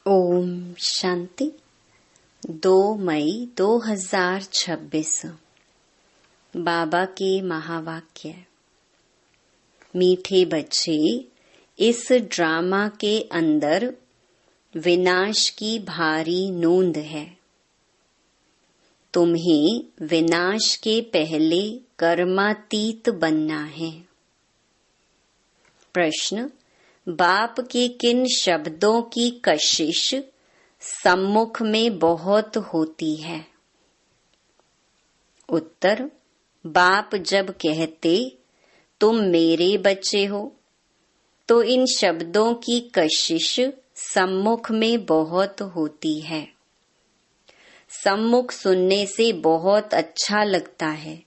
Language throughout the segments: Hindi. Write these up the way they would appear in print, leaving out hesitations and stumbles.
ओम शांति। 2 मई 2026 बाबा के महावाक्य। मीठे बच्चे, इस ड्रामा के अंदर विनाश की भारी नोंद है। तुम्हें विनाश के पहले कर्मातीत बनना है। प्रश्न: बाप के किन शब्दों की कशिश सम्मुख में बहुत होती है? उत्तर: बाप जब कहते तुम मेरे बच्चे हो, तो इन शब्दों की कशिश सम्मुख में बहुत होती है। सम्मुख सुनने से बहुत अच्छा लगता है।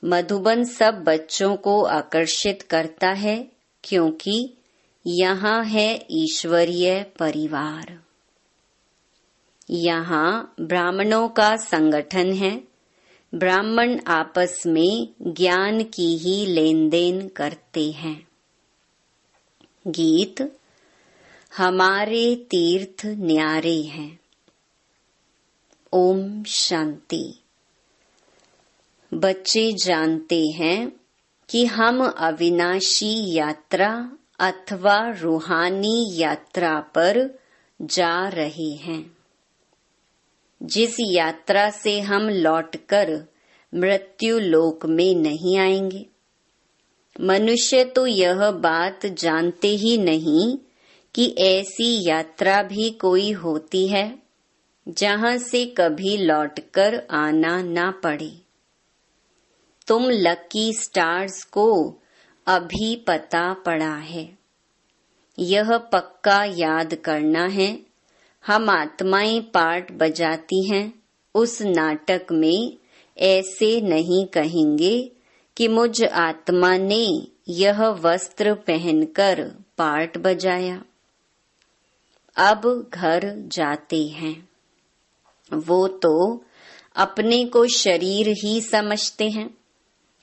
मधुबन सब बच्चों को आकर्षित करता है, क्योंकि यहाँ है ईश्वरीय परिवार। यहाँ ब्राह्मणों का संगठन है। ब्राह्मण आपस में ज्ञान की ही लेन देन करते हैं। गीत: हमारे तीर्थ न्यारे हैं। ओम शांति। बच्चे जानते हैं कि हम अविनाशी यात्रा अथवा रूहानी यात्रा पर जा रहे हैं, जिस यात्रा से हम लौटकर मृत्यु लोक में नहीं आएंगे। मनुष्य तो यह बात जानते ही नहीं कि ऐसी यात्रा भी कोई होती है जहां से कभी लौटकर आना ना पड़े। तुम लकी स्टार्स को अभी पता पड़ा है। यह पक्का याद करना है। हम आत्माएं पार्ट बजाती हैं। उस नाटक में ऐसे नहीं कहेंगे कि मुझ आत्मा ने यह वस्त्र पहनकर पार्ट बजाया। अब घर जाते हैं। वो तो अपने को शरीर ही समझते हैं।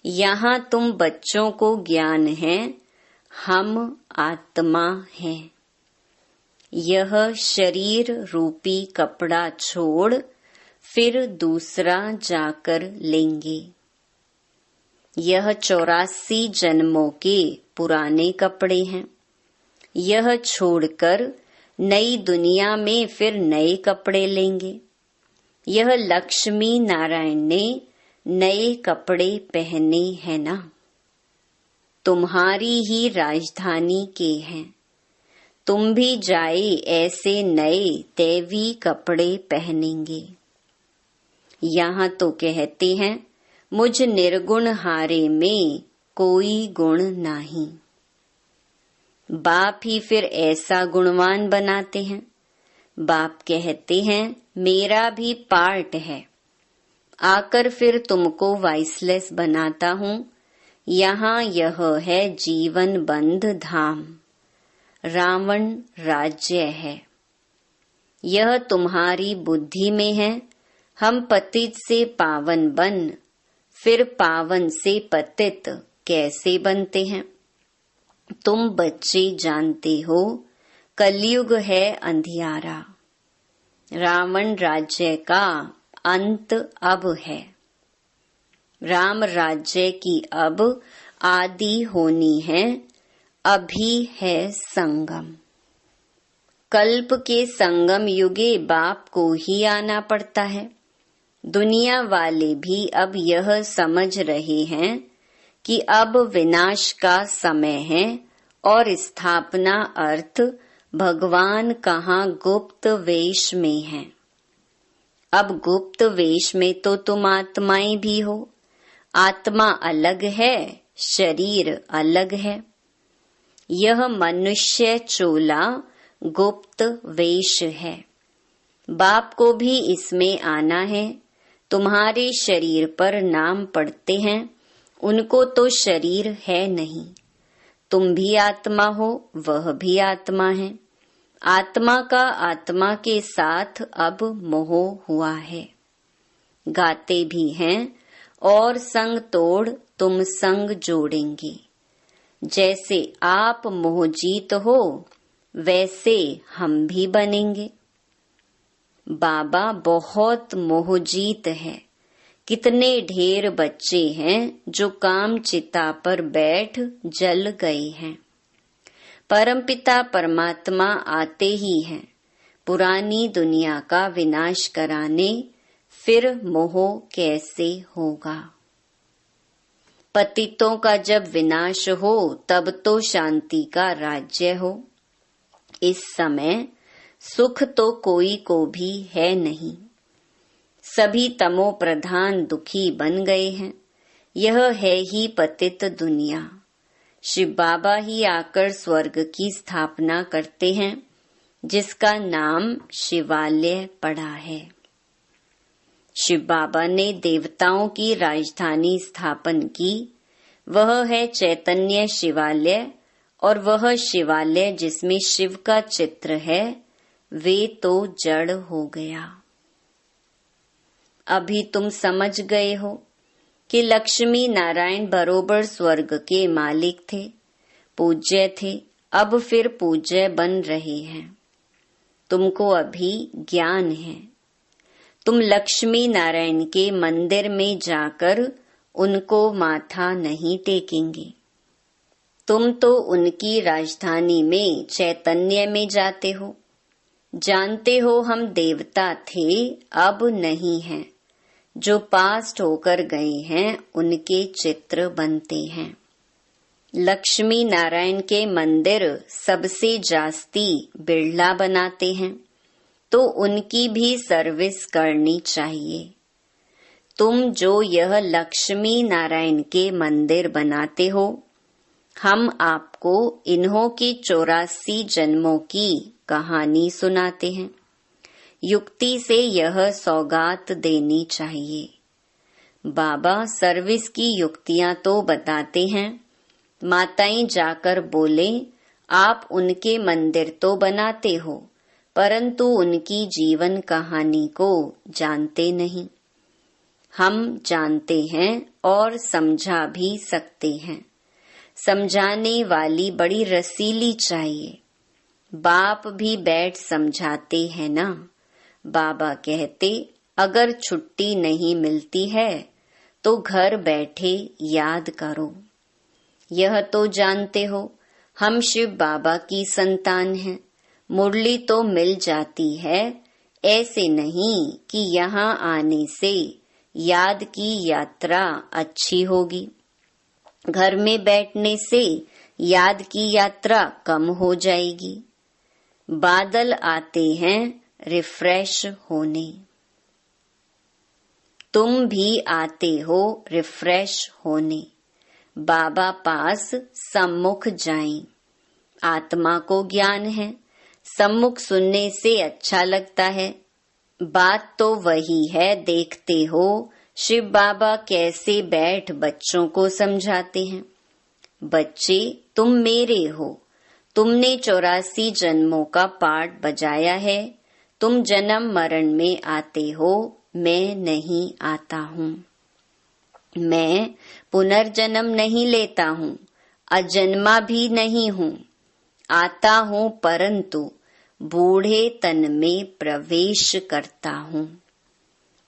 यहाँ तुम बच्चों को ज्ञान है, हम आत्मा हैं। यह शरीर रूपी कपड़ा छोड़ फिर दूसरा जाकर लेंगे। यह 84 जन्मों के पुराने कपड़े हैं। यह छोड़कर नई दुनिया में फिर नए कपड़े लेंगे। यह लक्ष्मी नारायण ने नए कपड़े पहने हैं ना। तुम्हारी ही राजधानी के हैं। तुम भी जाए ऐसे नए दैवी कपड़े पहनेंगे। यहाँ तो कहते हैं मुझ निर्गुण हारे में कोई गुण नहीं। बाप ही फिर ऐसा गुणवान बनाते हैं। बाप कहते हैं मेरा भी पार्ट है। आकर फिर तुमको वाइसलेस बनाता हूँ। यहाँ यह है जीवन बंध धाम। रावण राज्य है। यह तुम्हारी बुद्धि में है। हम पतित से पावन बन फिर पावन से पतित कैसे बनते हैं? तुम बच्चे जानते हो कलयुग है अंधियारा। रावण राज्य का अंत अब है। राम राज्य की अब आदि होनी है। अभी है संगम। कल्प के संगम युगे बाप को ही आना पड़ता है। दुनिया वाले भी अब यह समझ रहे हैं कि अब विनाश का समय है और स्थापना अर्थ भगवान कहाँ गुप्त वेश में है। अब गुप्त वेश में तो तुम आत्माएं भी हो। आत्मा अलग है, शरीर अलग है। यह मनुष्य चोला गुप्त वेश है। बाप को भी इसमें आना है। तुम्हारे शरीर पर नाम पढ़ते हैं, उनको तो शरीर है नहीं। तुम भी आत्मा हो, वह भी आत्मा है। आत्मा का आत्मा के साथ अब मोह हुआ है। गाते भी हैं और संग तोड़ तुम संग जोड़ेंगे। जैसे आप मोहजीत हो, वैसे हम भी बनेंगे। बाबा बहुत मोहजीत है। कितने ढेर बच्चे हैं जो काम चिता पर बैठ जल गए हैं। परमपिता परमात्मा आते ही हैं पुरानी दुनिया का विनाश कराने, फिर मोह कैसे होगा। पतितों का जब विनाश हो तब तो शांति का राज्य हो। इस समय सुख तो कोई को भी है नहीं। सभी तमो प्रधान दुखी बन गए हैं। यह है ही पतित दुनिया। शिव बाबा ही आकर स्वर्ग की स्थापना करते हैं, जिसका नाम शिवालय पड़ा है। शिव बाबा ने देवताओं की राजधानी स्थापन की। वह है चैतन्य शिवालय, और वह शिवालय जिसमें शिव का चित्र है, वे तो जड़ हो गया। अभी तुम समझ गए हो कि लक्ष्मी नारायण बरोबर स्वर्ग के मालिक थे, पूज्य थे, अब फिर पूज्य बन रहे हैं। तुमको अभी ज्ञान है। तुम लक्ष्मी नारायण के मंदिर में जाकर उनको माथा नहीं टेकेंगे। तुम तो उनकी राजधानी में चैतन्य में जाते हो। जानते हो हम देवता थे, अब नहीं हैं। जो पास्ट होकर गए हैं उनके चित्र बनते हैं। लक्ष्मी नारायण के मंदिर सबसे जास्ती बिरला बनाते हैं, तो उनकी भी सर्विस करनी चाहिए। तुम जो यह लक्ष्मी नारायण के मंदिर बनाते हो, हम आपको इन्हों की 84 जन्मों की कहानी सुनाते हैं। युक्ति से यह सौगात देनी चाहिए। बाबा सर्विस की युक्तियां तो बताते हैं। माताएं जाकर बोले, आप उनके मंदिर तो बनाते हो, परंतु उनकी जीवन कहानी को जानते नहीं। हम जानते हैं और समझा भी सकते हैं। समझाने वाली बड़ी रसीली चाहिए। बाप भी बैठ समझाते हैं ना। बाबा कहते, अगर छुट्टी नहीं मिलती है तो घर बैठे याद करो। यह तो जानते हो हम शिव बाबा की संतान हैं। मुरली तो मिल जाती है, ऐसे नहीं कि यहाँ आने से याद की यात्रा अच्छी होगी। घर में बैठने से याद की यात्रा कम हो जाएगी। बादल आते हैं रिफ्रेश होने। तुम भी आते हो रिफ्रेश होने। बाबा पास सम्मुख जाएं। आत्मा को ज्ञान है, सम्मुख सुनने से अच्छा लगता है। बात तो वही है, देखते हो शिव बाबा कैसे बैठ बच्चों को समझाते हैं। बच्चे, तुम मेरे हो। तुमने 84 जन्मों का पाठ बजाया है। तुम जन्म मरण में आते हो, मैं नहीं आता हूँ। मैं पुनर्जन्म नहीं लेता हूँ, अजन्मा भी नहीं हूँ। आता हूँ परंतु बूढ़े तन में प्रवेश करता हूँ।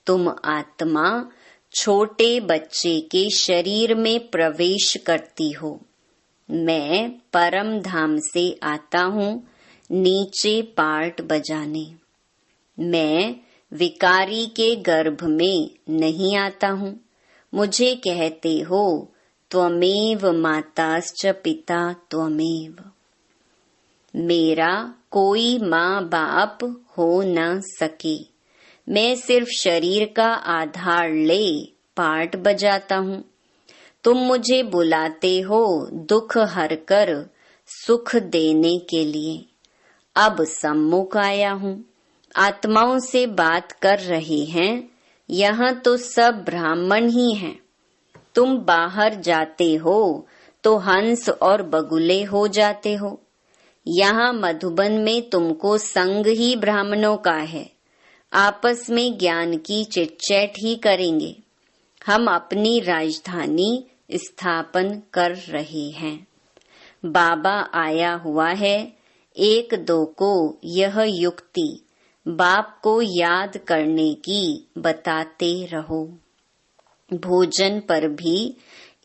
तुम आत्मा छोटे बच्चे के शरीर में प्रवेश करती हो। मैं परम धाम से आता हूँ नीचे पार्ट बजाने। मैं विकारी के गर्भ में नहीं आता हूँ। मुझे कहते हो त्वमेव माताश्च पिता त्वमेव। मेरा कोई माँ बाप हो न सके। मैं सिर्फ शरीर का आधार ले पार्ट बजाता हूँ। तुम मुझे बुलाते हो दुख हर कर सुख देने के लिए। अब सम्मुख आया हूँ। आत्माओं से बात कर रहे हैं। यहाँ तो सब ब्राह्मण ही हैं। तुम बाहर जाते हो तो हंस और बगुले हो जाते हो। यहाँ मधुबन में तुमको संग ही ब्राह्मणों का है। आपस में ज्ञान की चिटचैट ही करेंगे। हम अपनी राजधानी स्थापन कर रहे हैं। बाबा आया हुआ है, एक दो को यह युक्ति बाप को याद करने की बताते रहो। भोजन पर भी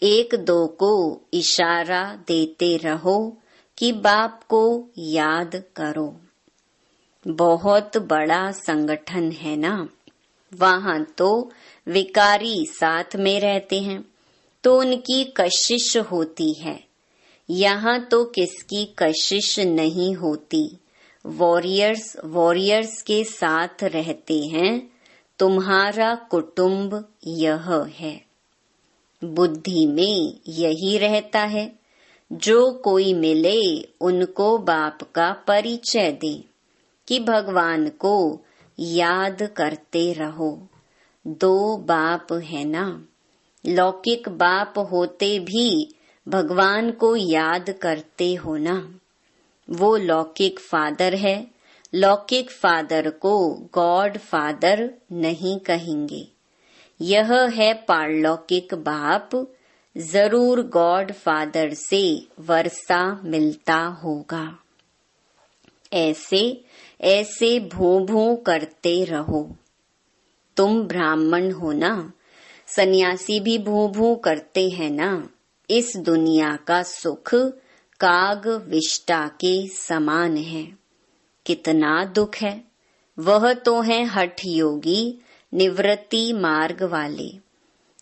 एक दो को इशारा देते रहो कि बाप को याद करो। बहुत बड़ा संगठन है ना, वहाँ तो विकारी साथ में रहते हैं तो उनकी कशिश होती है। यहाँ तो किसकी कशिश नहीं होती, वॉरियर्स के साथ रहते हैं। तुम्हारा कुटुंब यह है। बुद्धि में यही रहता है। जो कोई मिले उनको बाप का परिचय दे कि भगवान को याद करते रहो। दो बाप है ना, लौकिक बाप होते भी भगवान को याद करते हो ना। वो लौकिक फादर है, लौकिक फादर को गॉड फादर नहीं कहेंगे। यह है पारलौकिक बाप, जरूर गॉड फादर से वर्षा मिलता होगा। ऐसे ऐसे भों भों करते रहो। तुम ब्राह्मण हो ना, सन्यासी भी भों भों करते हैं ना। इस दुनिया का सुख काग विष्टा के समान है। कितना दुख है। वह तो है हठ योगी, निवृत्ति मार्ग वाले।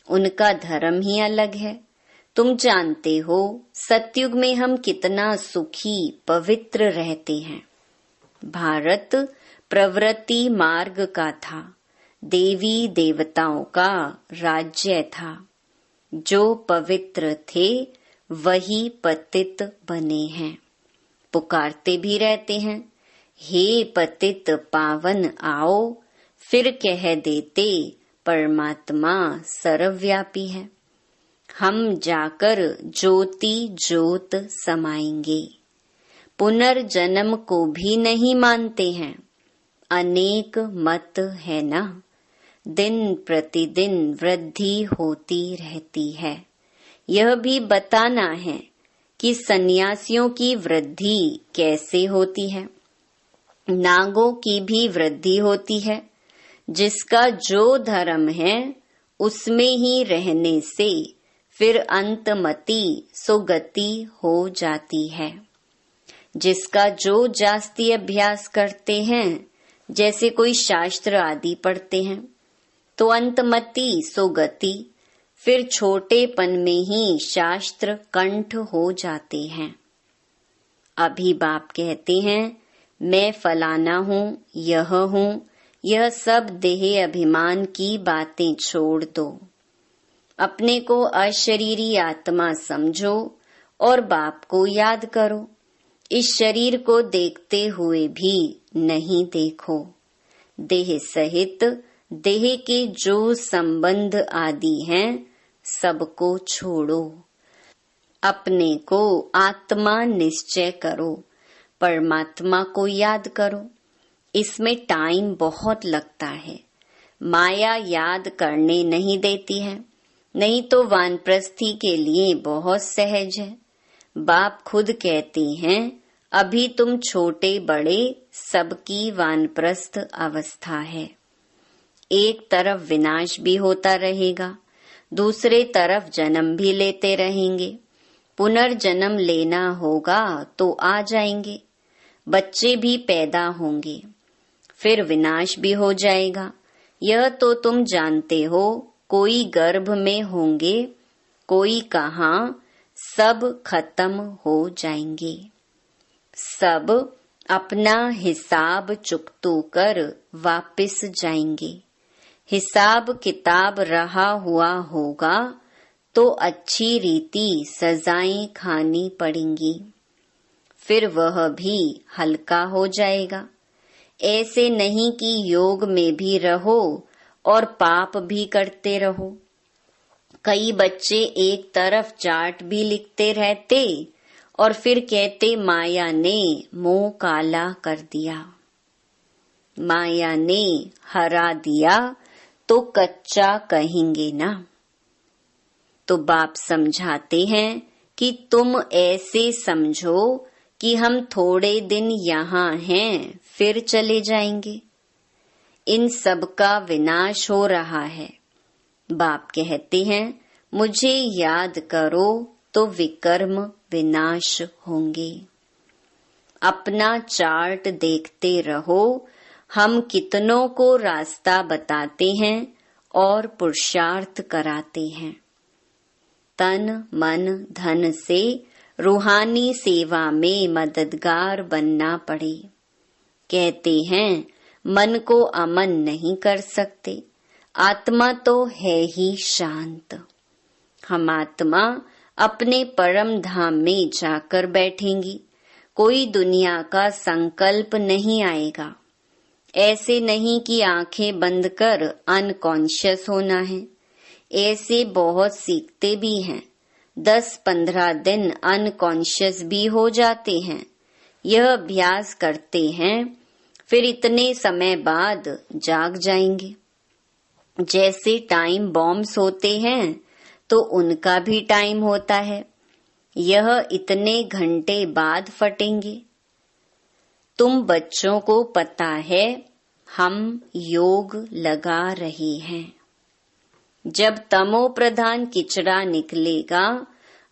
उनका धर्म ही अलग है। तुम जानते हो सतयुग में हम कितना सुखी पवित्र रहते हैं। भारत प्रवृत्ति मार्ग का था, देवी देवताओं का राज्य था। जो पवित्र थे वही पतित बने हैं। पुकारते भी रहते हैं, हे पतित पावन आओ, फिर कह देते परमात्मा सर्वव्यापी है। हम जाकर ज्योति ज्योत समाएंगे। पुनर्जन्म को भी नहीं मानते हैं। अनेक मत है ना, दिन प्रतिदिन वृद्धि होती रहती है। यह भी बताना है कि सन्यासियों की वृद्धि कैसे होती है। नागों की भी वृद्धि होती है। जिसका जो धर्म है उसमें ही रहने से फिर अंतमति सुगति हो जाती है। जिसका जो जास्ती अभ्यास करते हैं, जैसे कोई शास्त्र आदि पढ़ते हैं, तो अंतमति सुगति, फिर छोटेपन में ही शास्त्र कंठ हो जाते हैं। अभी बाप कहते हैं, मैं फलाना हूँ, यह सब देह अभिमान की बातें छोड़ दो। अपने को अशरीरी आत्मा समझो और बाप को याद करो। इस शरीर को देखते हुए भी नहीं देखो। देह सहित देह के जो संबंध आदि हैं सबको छोड़ो। अपने को आत्मा निश्चय करो, परमात्मा को याद करो। इसमें टाइम बहुत लगता है। माया याद करने नहीं देती है, नहीं तो वानप्रस्थी के लिए बहुत सहज है। बाप खुद कहते हैं, अभी तुम छोटे बड़े सबकी वानप्रस्थ अवस्था है। एक तरफ विनाश भी होता रहेगा, दूसरे तरफ जन्म भी लेते रहेंगे। पुनर्जन्म लेना होगा तो आ जाएंगे। बच्चे भी पैदा होंगे, फिर विनाश भी हो जाएगा। यह तो तुम जानते हो। कोई गर्भ में होंगे, कोई कहाँ, सब खत्म हो जाएंगे। सब अपना हिसाब चुकतो कर वापिस जाएंगे। हिसाब किताब रहा हुआ होगा तो अच्छी रीति सजाएं खानी पड़ेंगी, फिर वह भी हल्का हो जाएगा। ऐसे नहीं कि योग में भी रहो और पाप भी करते रहो। कई बच्चे एक तरफ चार्ट भी लिखते रहते और फिर कहते माया ने मुंह काला कर दिया, माया ने हरा दिया, तो कच्चा कहेंगे ना। तो बाप समझाते हैं कि तुम ऐसे समझो कि हम थोड़े दिन यहाँ हैं, फिर चले जाएंगे। इन सब का विनाश हो रहा है। बाप कहते हैं, मुझे याद करो तो विकर्म विनाश होंगे। अपना चार्ट देखते रहो, हम कितनों को रास्ता बताते हैं और पुरुषार्थ कराते हैं। तन मन धन से रूहानी सेवा में मददगार बनना पड़े। कहते हैं, मन को अमन नहीं कर सकते, आत्मा तो है ही शांत। हम आत्मा अपने परम धाम में जाकर बैठेंगी, कोई दुनिया का संकल्प नहीं आएगा। ऐसे नहीं कि आंखें बंद कर अनकॉन्शियस होना है। ऐसे बहुत सीखते भी हैं, 10-15 दिन अनकॉन्शियस भी हो जाते हैं। यह अभ्यास करते हैं, फिर इतने समय बाद जाग जाएंगे। जैसे टाइम बॉम्ब्स होते हैं तो उनका भी टाइम होता है, यह इतने घंटे बाद फटेंगे। तुम बच्चों को पता है, हम योग लगा रहे हैं। जब तमो प्रधान किचड़ा निकलेगा,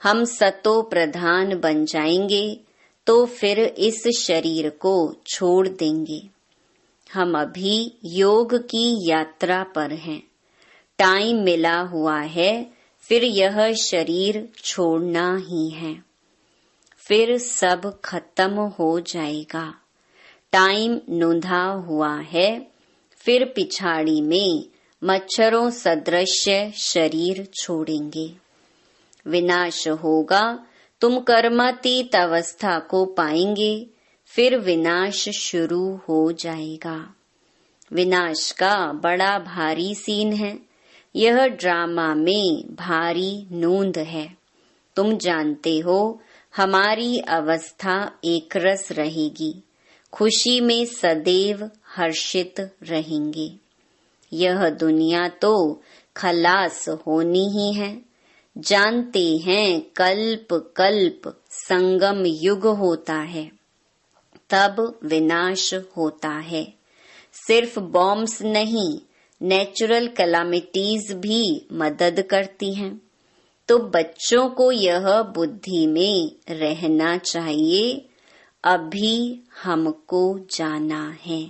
हम सतो प्रधान बन जाएंगे, तो फिर इस शरीर को छोड़ देंगे। हम अभी योग की यात्रा पर हैं। टाइम मिला हुआ है, फिर यह शरीर छोड़ना ही है। फिर सब खत्म हो जाएगा। टाइम नूंधा हुआ है, फिर पिछाड़ी में मच्छरों सदृश शरीर छोड़ेंगे। विनाश होगा, तुम कर्मातीत अवस्था को पाएंगे, फिर विनाश शुरू हो जाएगा। विनाश का बड़ा भारी सीन है। यह ड्रामा में भारी नूंद है। तुम जानते हो, हमारी अवस्था एकरस रहेगी, खुशी में सदैव हर्षित रहेंगे। यह दुनिया तो खलास होनी ही है। जानते हैं, कल्प कल्प संगम युग होता है, तब विनाश होता है। सिर्फ बॉम्ब्स नहीं, नेचुरल कैलामिटीज भी मदद करती हैं। तो बच्चों को यह बुद्धि में रहना चाहिए, अभी हमको जाना है।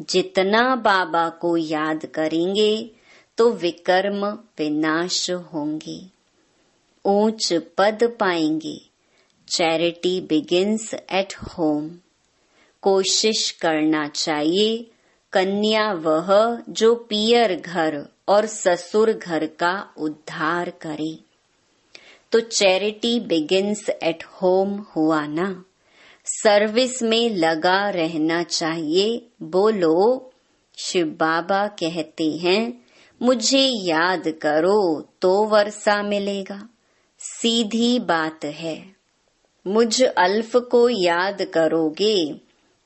जितना बाबा को याद करेंगे तो विकर्म विनाश होंगे, ऊंच पद पाएंगे। Charity begins at home. कोशिश करना चाहिए कन्या वह जो पियर घर और ससुर घर का उद्धार करे। तो चैरिटी बिगिंस एट होम हुआ ना। सर्विस में लगा रहना चाहिए। बोलो, शिव बाबा कहते हैं, मुझे याद करो तो वर्षा मिलेगा। सीधी बात है। मुझ अल्फ को याद करोगे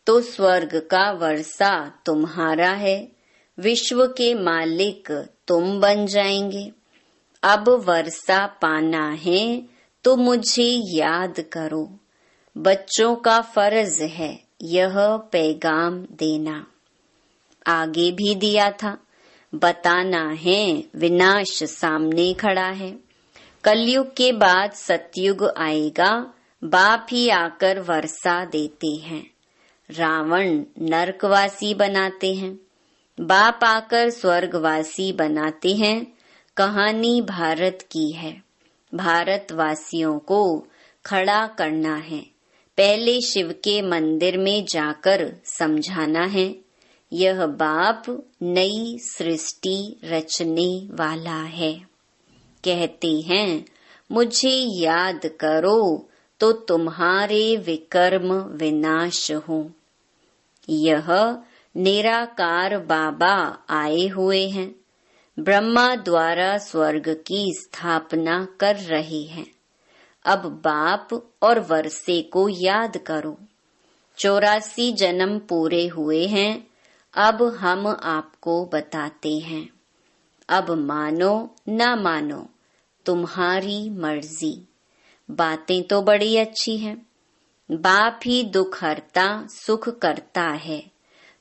तो स्वर्ग का वर्षा तुम्हारा है। विश्व के मालिक तुम बन जाएंगे। अब वर्षा पाना है तो मुझे याद करो। बच्चों का फर्ज है यह पैगाम देना। आगे भी दिया था, बताना है विनाश सामने खड़ा है। कलयुग के बाद सतयुग आएगा, बाप ही आकर वर्षा देते हैं। रावण नरकवासी बनाते हैं, बाप आकर स्वर्गवासी बनाते हैं। कहानी भारत की है। भारतवासियों को खड़ा करना है। पहले शिव के मंदिर में जाकर समझाना है, यह बाप नई सृष्टि रचने वाला है। कहते हैं, मुझे याद करो तो तुम्हारे विकर्म विनाश हो। यह निराकार बाबा आए हुए हैं, ब्रह्मा द्वारा स्वर्ग की स्थापना कर रहे हैं। अब बाप और वर्षे को याद करो। 84 जन्म पूरे हुए हैं, अब हम आपको बताते हैं। अब मानो ना मानो, तुम्हारी मर्जी। बातें तो बड़ी अच्छी हैं, बाप ही दुख हरता सुख करता है,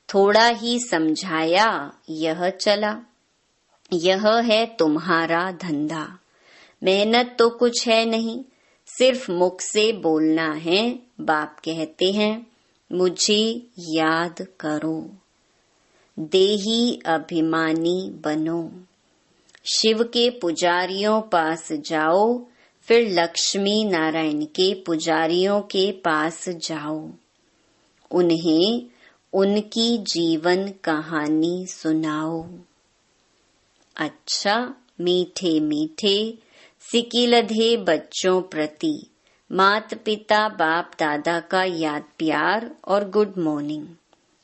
थोड़ा ही समझाया यह चला। यह है तुम्हारा धंधा, मेहनत तो कुछ है नहीं, सिर्फ मुख से बोलना है। बाप कहते हैं मुझे याद करो, देही अभिमानी बनो। शिव के पुजारियों पास जाओ, फिर लक्ष्मी नारायण के पुजारियों के पास जाओ, उन्हें उनकी जीवन कहानी सुनाओ। अच्छा मीठे मीठे सिकिलधे बच्चों प्रति माता पिता बाप दादा का याद प्यार और गुड मॉर्निंग।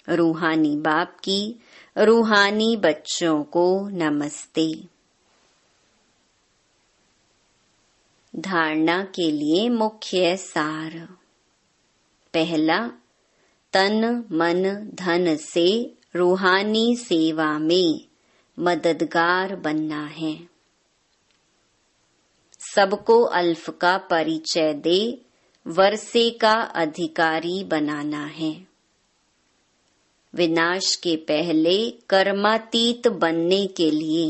रूहानी बाप की रूहानी बच्चों को नमस्ते। धारणा के लिए मुख्य सार। पहला, तन मन धन से रूहानी सेवा में मददगार बनना है। सबको अल्फ का परिचय दे वर्षे का अधिकारी बनाना है। विनाश के पहले कर्मातीत बनने के लिए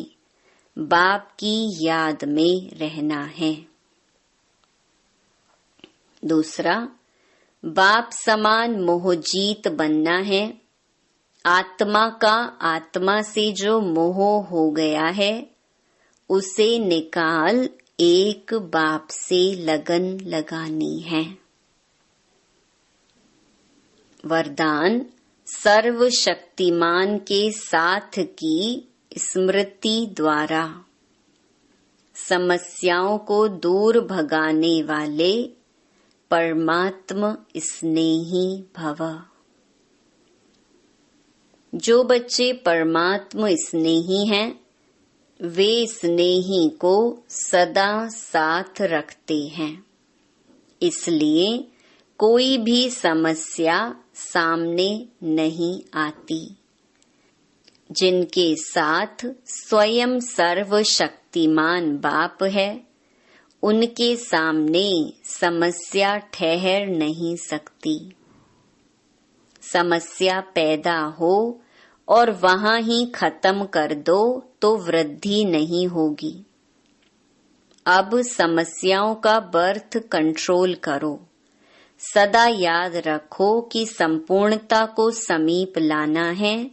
बाप की याद में रहना है। दूसरा, बाप समान मोहजीत बनना है। आत्मा का आत्मा से जो मोह हो गया है उसे निकाल एक बाप से लगन लगानी है। वरदान, सर्वशक्तिमान के साथ की स्मृति द्वारा समस्याओं को दूर भगाने वाले परमात्म स्नेही भव। जो बच्चे परमात्म स्नेही हैं वे स्नेही को सदा साथ रखते हैं, इसलिए कोई भी समस्या सामने नहीं आती। जिनके साथ स्वयं सर्वशक्तिमान बाप है उनके सामने समस्या ठहर नहीं सकती। समस्या पैदा हो और वहां ही खत्म कर दो तो वृद्धि नहीं होगी। अब समस्याओं का बर्थ कंट्रोल करो। सदा याद रखो कि संपूर्णता को समीप लाना है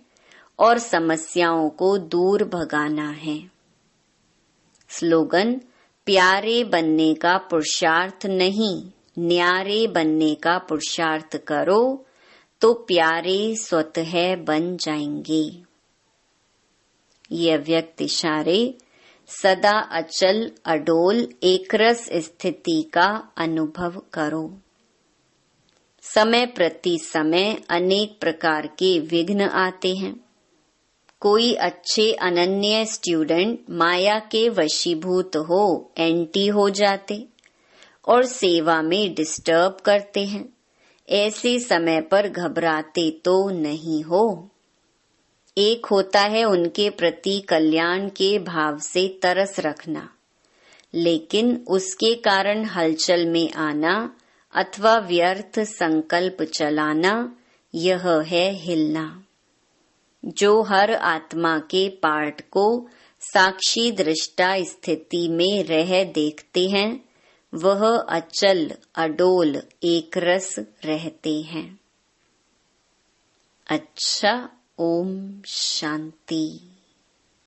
और समस्याओं को दूर भगाना है। स्लोगन, प्यारे बनने का पुरुषार्थ नहीं, न्यारे बनने का पुरुषार्थ करो तो प्यारे स्वतः बन जाएंगे। ये अव्यक्त इशारे सदा अचल अडोल एकरस स्थिति का अनुभव करो। समय प्रति समय अनेक प्रकार के विघ्न आते हैं। कोई अच्छे अनन्य स्टूडेंट माया के वशीभूत हो एंटी हो जाते और सेवा में डिस्टर्ब करते हैं। ऐसे समय पर घबराते तो नहीं हो। एक होता है उनके प्रति कल्याण के भाव से तरस रखना, लेकिन उसके कारण हलचल में आना अथवा व्यर्थ संकल्प चलाना, यह है हिलना। जो हर आत्मा के पार्ट को साक्षी दृष्टा स्थिति में रह देखते हैं वह अचल अडोल एकरस रहते हैं। अच्छा, ओम शांति।